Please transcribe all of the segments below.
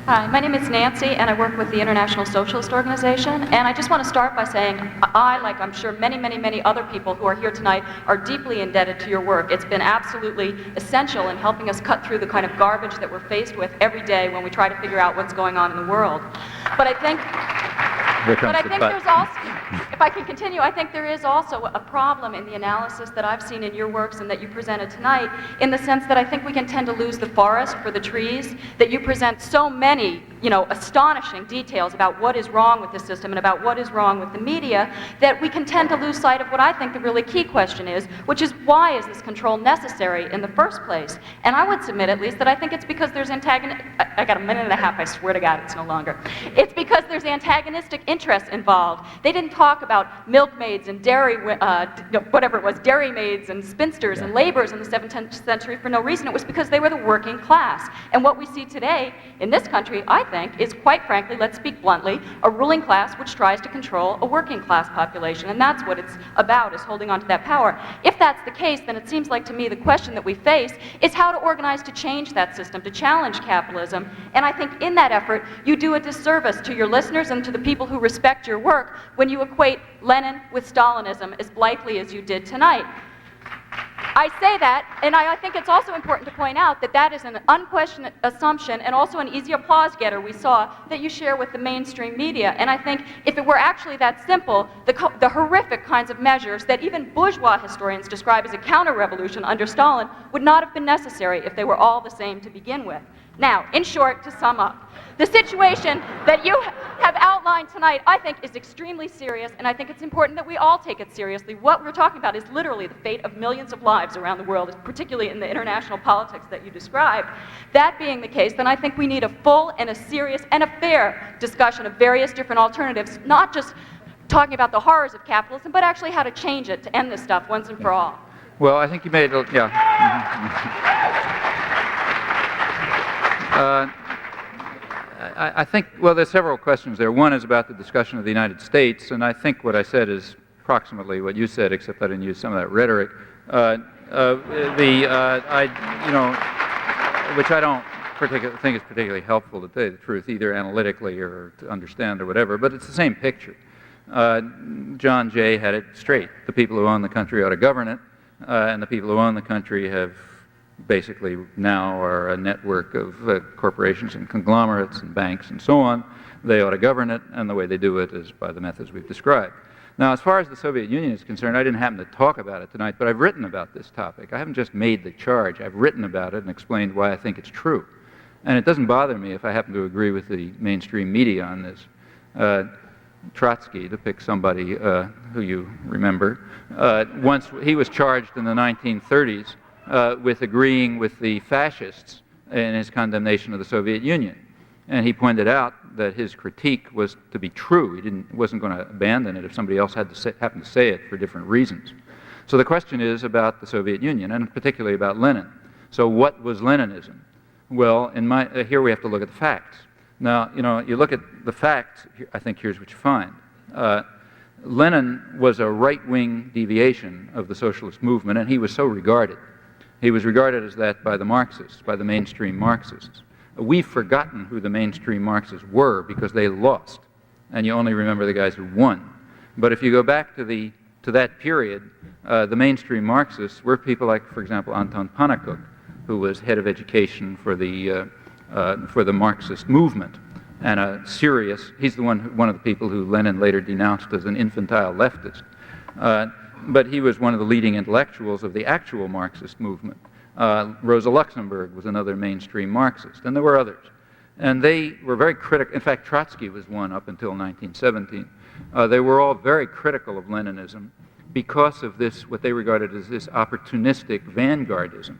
Hi, my name is Nancy, and I work with the International Socialist Organization. And I just want to start by saying I, like I'm sure many other people who are here tonight, are deeply indebted to your work. It's been absolutely essential in helping us cut through the kind of garbage that we're faced with every day when we try to figure out what's going on in the world. But I think there's also, if I can continue, I think there is also a problem in the analysis that I've seen in your works and that you presented tonight, in the sense that I think we can tend to lose the forest for the trees, that you present so many, astonishing details about what is wrong with the system and about what is wrong with the media, that we can tend to lose sight of what I think the really key question is, which is why is this control necessary in the first place? And I would submit at least that I think it's because there's I got a minute and a half, I swear to God it's no longer. It's because there's antagonistic interests involved. They didn't talk about milkmaids and dairy maids and spinsters and laborers in the 17th century for no reason. It was because they were the working class. And what we see today in this country, I think, is quite frankly, let's speak bluntly, a ruling class which tries to control a working class population. And that's what it's about, is holding on to that power. If that's the case, then it seems like to me the question that we face is how to organize to change that system, to challenge capitalism. And I think in that effort, you do a disservice to your listeners and to the people who respect your work when you equate Lenin with Stalinism as blithely as you did tonight. I say that, and I think it's also important to point out that that is an unquestioned assumption and also an easy applause getter we saw that you share with the mainstream media. And I think if it were actually that simple, the horrific kinds of measures that even bourgeois historians describe as a counter-revolution under Stalin would not have been necessary if they were all the same to begin with. Now, in short, to sum up, the situation that you have outlined tonight, I think, is extremely serious, and I think it's important that we all take it seriously. What we're talking about is literally the fate of millions of lives around the world, particularly in the international politics that you described. That being the case, then I think we need a full and a serious and a fair discussion of various different alternatives, not just talking about the horrors of capitalism, but actually how to change it to end this stuff once and for all. Well, I think you made it, I think, well, there's several questions there. One is about the discussion of the United States, and I think what I said is approximately what you said, except I didn't use some of that rhetoric. Which I don't think is particularly helpful, to tell you the truth, either analytically or to understand or whatever, but it's the same picture. John Jay had it straight. The people who own the country ought to govern it, and the people who own the country have basically now are a network of corporations and conglomerates and banks and so on. They ought to govern it, and the way they do it is by the methods we've described. Now, as far as the Soviet Union is concerned, I didn't happen to talk about it tonight, but I've written about this topic. I haven't just made the charge. I've written about it and explained why I think it's true. And it doesn't bother me if I happen to agree with the mainstream media on this. Trotsky, to pick somebody who you remember, once he was charged in the 1930s with agreeing with the fascists in his condemnation of the Soviet Union. And he pointed out that his critique was to be true. He wasn't going to abandon it if somebody else happened to say it for different reasons. So the question is about the Soviet Union, and particularly about Lenin. So what was Leninism? Well, here we have to look at the facts. Now, you look at the facts, I think here's what you find. Lenin was a right-wing deviation of the socialist movement, and he was so regarded. He was regarded as that by the Marxists, by the mainstream Marxists. We've forgotten who the mainstream Marxists were because they lost, and you only remember the guys who won. But if you go back to that period, the mainstream Marxists were people like, for example, Anton Pannekoek, who was head of education for the Marxist movement, and he's one of the people who Lenin later denounced as an infantile leftist. But he was one of the leading intellectuals of the actual Marxist movement. Rosa Luxemburg was another mainstream Marxist, and there were others. And they were very critical. In fact, Trotsky was one up until 1917. They were all very critical of Leninism because of this, what they regarded as this opportunistic vanguardism.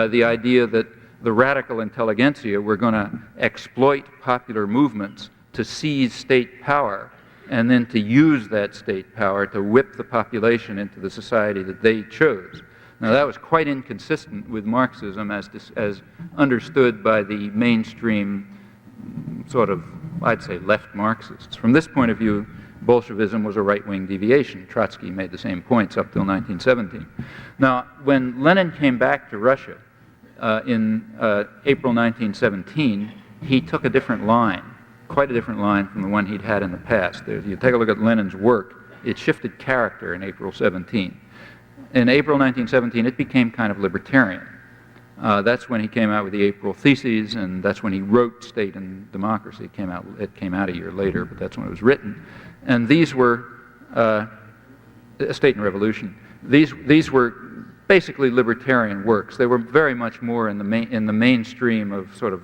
The idea that the radical intelligentsia were going to exploit popular movements to seize state power and then to use that state power to whip the population into the society that they chose. Now, that was quite inconsistent with Marxism as understood by the mainstream sort of, I'd say, left Marxists. From this point of view, Bolshevism was a right-wing deviation. Trotsky made the same points up till 1917. Now, when Lenin came back to Russia in April 1917, he took a different line, quite a different line from the one he'd had in the past. You take a look at Lenin's work, it shifted character in April 17. In April 1917, it became kind of libertarian. That's when he came out with the April Theses, and that's when he wrote State and Democracy. It came out a year later, but that's when it was written. And these were State and Revolution. These were basically libertarian works. They were very much more in the mainstream of sort of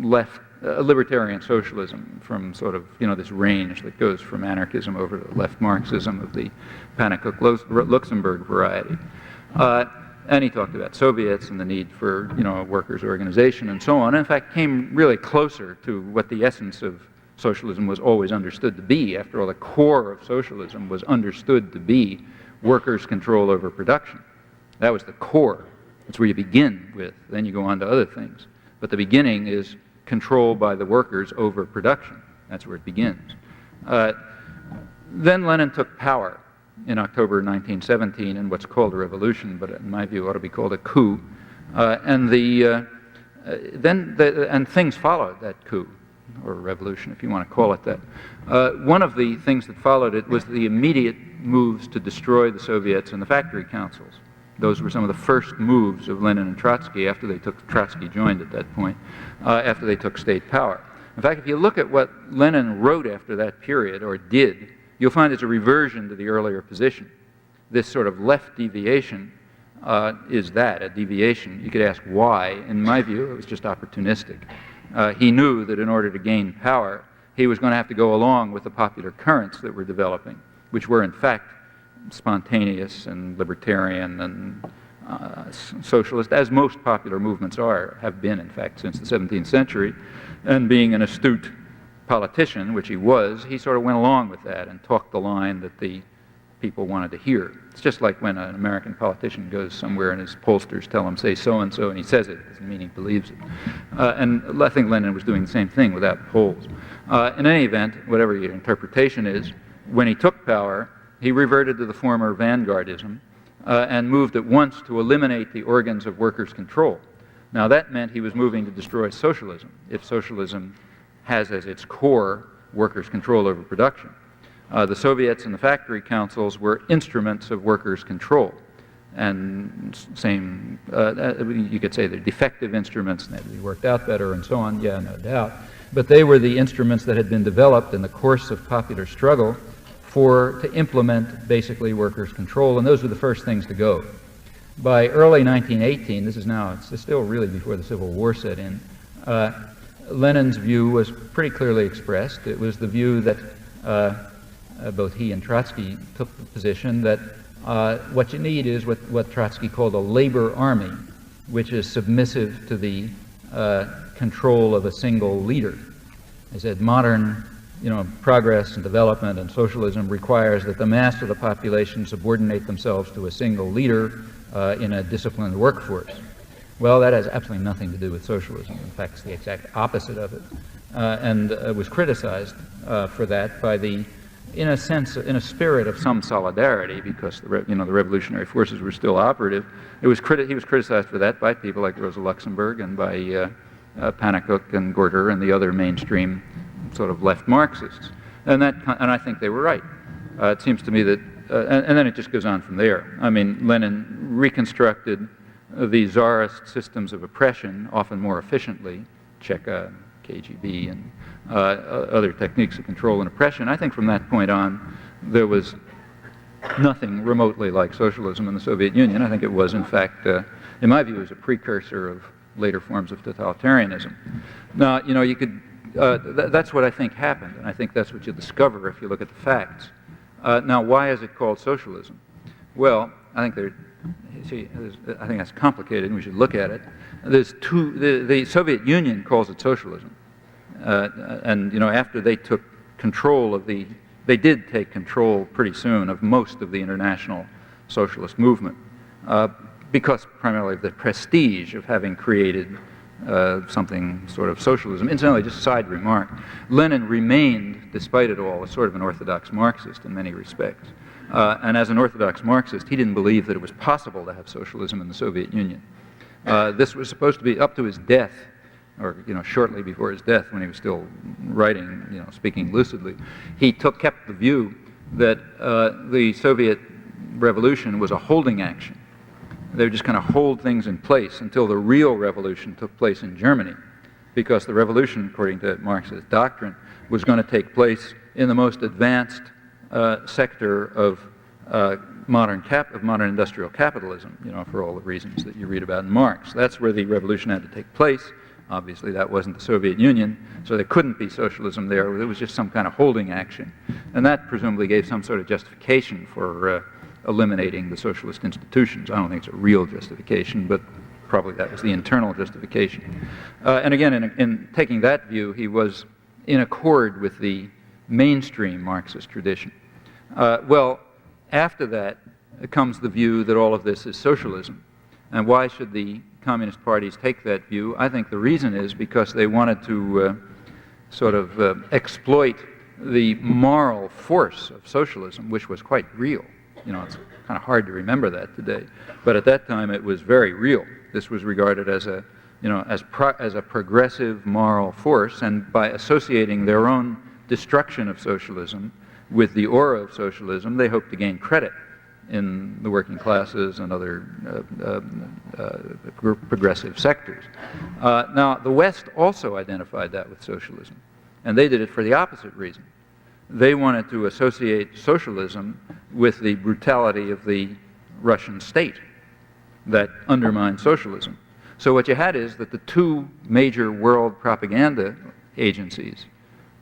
left libertarian socialism, from sort of this range that goes from anarchism over to left Marxism of the Pannekoek-Luxemburg variety. And he talked about Soviets and the need for a workers' organization and so on. And in fact, came really closer to what the essence of socialism was always understood to be. After all, the core of socialism was understood to be workers' control over production. That was the core. That's where you begin with. Then you go on to other things. But the beginning is control by the workers over production. That's where it begins. Then Lenin took power in October 1917 in what's called a revolution, but in my view ought to be called a coup. And things followed that coup, or revolution if you want to call it that. One of the things that followed it was the immediate moves to destroy the Soviets and the factory councils. Those were some of the first moves of Lenin and Trotsky after they took, Trotsky joined at that point, after they took state power. In fact, if you look at what Lenin wrote after that period, or did, you'll find it's a reversion to the earlier position. This sort of left deviation is that, a deviation. You could ask why. In my view, it was just opportunistic. He knew that in order to gain power, he was going to have to go along with the popular currents that were developing, which were in fact spontaneous and libertarian and socialist, as most popular movements have been, in fact, since the 17th century. And being an astute politician, which he was, he sort of went along with that and talked the line that the people wanted to hear. It's just like when an American politician goes somewhere and his pollsters tell him, say so-and-so, and he says it, doesn't mean he believes it. And I think Lenin was doing the same thing without polls. In any event, whatever your interpretation is, when he took power, he reverted to the former vanguardism and moved at once to eliminate the organs of workers' control. Now that meant he was moving to destroy socialism, if socialism has as its core workers' control over production. The Soviets and the factory councils were instruments of workers' control. And same, you could say they're defective instruments, and they worked out better and so on, yeah, no doubt. But they were the instruments that had been developed in the course of popular struggle to implement basically workers' control, and those were the first things to go. By early 1918, it's still really before the Civil War set in, Lenin's view was pretty clearly expressed. It was the view that both he and Trotsky took the position that what you need is what Trotsky called a labor army, which is submissive to the control of a single leader. He said modern progress and development and socialism requires that the mass of the population subordinate themselves to a single leader in a disciplined workforce. Well, that has absolutely nothing to do with socialism. In fact, it's the exact opposite of it, and was criticized for that by in a spirit of some solidarity, because the revolutionary forces were still operative. He was criticized for that by people like Rosa Luxemburg and by Pannekoek and Gorter and the other mainstream sort of left Marxists, and I think they were right. It seems to me that, and then it just goes on from there. I mean, Lenin reconstructed the czarist systems of oppression often more efficiently, Cheka, KGB, and other techniques of control and oppression. I think from that point on, there was nothing remotely like socialism in the Soviet Union. I think it was, in fact, in my view, it was a precursor of later forms of totalitarianism. Now, you could. That's what I think happened, and I think that's what you discover if you look at the facts. Now, why is it called socialism? Well, I think I think that's complicated, and we should look at it. There's the Soviet Union calls it socialism, and after they took control they did take control pretty soon of most of the international socialist movement, because primarily of the prestige of having created something sort of socialism. Incidentally, just a side remark, Lenin remained, despite it all, a sort of an orthodox Marxist in many respects. And as an orthodox Marxist, he didn't believe that it was possible to have socialism in the Soviet Union. This was supposed to be, up to his death, or shortly before his death, when he was still writing, speaking lucidly, he kept the view that the Soviet revolution was a holding action. They would just kind of hold things in place until the real revolution took place in Germany, because the revolution, according to Marxist doctrine, was going to take place in the most advanced sector of modern industrial capitalism, for all the reasons that you read about in Marx. That's where the revolution had to take place. Obviously, that wasn't the Soviet Union, so there couldn't be socialism there. It was just some kind of holding action. And that presumably gave some sort of justification for eliminating the socialist institutions. I don't think it's a real justification, but probably that was the internal justification. And again, in taking that view, he was in accord with the mainstream Marxist tradition. Well, after that comes the view that all of this is socialism. And why should the communist parties take that view? I think the reason is because they wanted to exploit the moral force of socialism, which was quite real. It's kind of hard to remember that today, but at that time it was very real. This was regarded as a progressive moral force, and by associating their own destruction of socialism with the aura of socialism, they hoped to gain credit in the working classes and other progressive sectors. Now, the West also identified that with socialism, and they did it for the opposite reason. They wanted to associate socialism with the brutality of the Russian state that undermined socialism. So what you had is that the two major world propaganda agencies,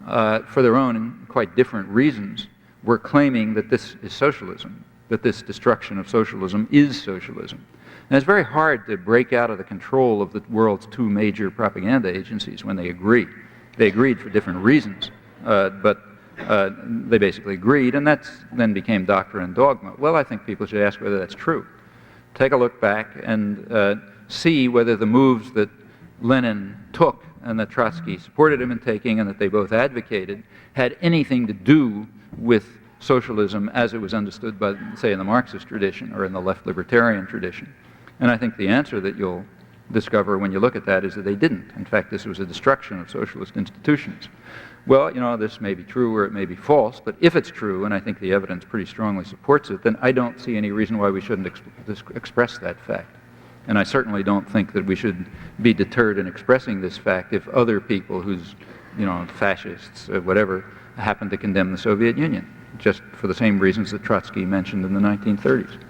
for their own and quite different reasons, were claiming that this is socialism, that this destruction of socialism is socialism. And it's very hard to break out of the control of the world's two major propaganda agencies when they agree. They agreed for different reasons, but they basically agreed, and that then became doctrine and dogma. Well, I think people should ask whether that's true. Take a look back and see whether the moves that Lenin took and that Trotsky supported him in taking and that they both advocated had anything to do with socialism as it was understood by, say, in the Marxist tradition or in the left libertarian tradition. And I think the answer that you'll discover when you look at that is that they didn't. In fact, this was a destruction of socialist institutions. Well, this may be true or it may be false, but if it's true, and I think the evidence pretty strongly supports it, then I don't see any reason why we shouldn't express that fact. And I certainly don't think that we should be deterred in expressing this fact if other people who's, fascists, whatever, happen to condemn the Soviet Union, just for the same reasons that Trotsky mentioned in the 1930s.